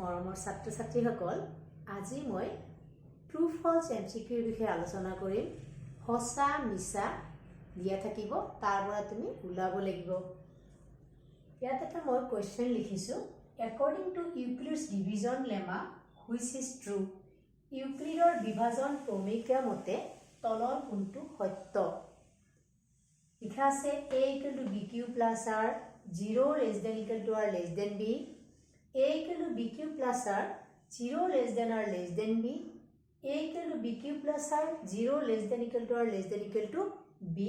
মৰমৰ ছাত্ৰ ছাত্ৰীসকল আজি মই ট্ৰু ফলছ এমচিকিউৰ বিষয়ে আলোচনা কৰিম সঁচা মিছা দিয়া থাকিব তাৰ পৰা তুমি উলাব লাগিব ইয়াত এটা মই কোৱেশ্চন লিখিছো according to Euclid's division lemma which is true ইউক্লিডৰ বিভাজন ক্ৰমিকা মতে তলৰ কোনটো সত্য লিখা আছে a equal to bq plus r 0 less than equal to r less than b a equal to bq plus r 0 less than r less than b a equal to bq plus r 0 less than equal to r less than equal to b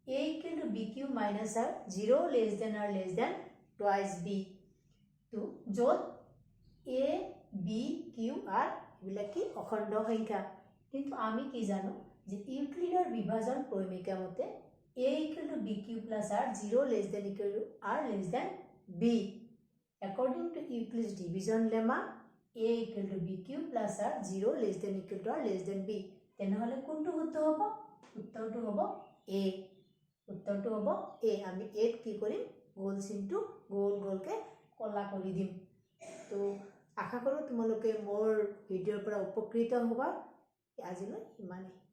a equal to bq minus r 0 less than r less than twice b to jot a b q r এবিলাকি অখণ্ড সংখ্যা কিন্তু আমি কি জানো যে ইউক্লিডৰ বিভাজন ক্ৰমিকা মতে a equal to bq plus r 0 less than equal to r less than b according to Euclid's division lemma a equal to bq plus r 0 less than equal to r less than b তেনেহলে কোনটো শুদ্ধ হ'ব উত্তৰটো হ'ব a উত্তৰটো হ'ব a আমি a কি কৰিম গোল চিনটো গোল গোলকে কলা কৰি দিম তো আশা কৰো তোমালোকে মোৰ ভিডিওৰ পৰা উপকৃত হ'বা আজিলৈ ইমানেই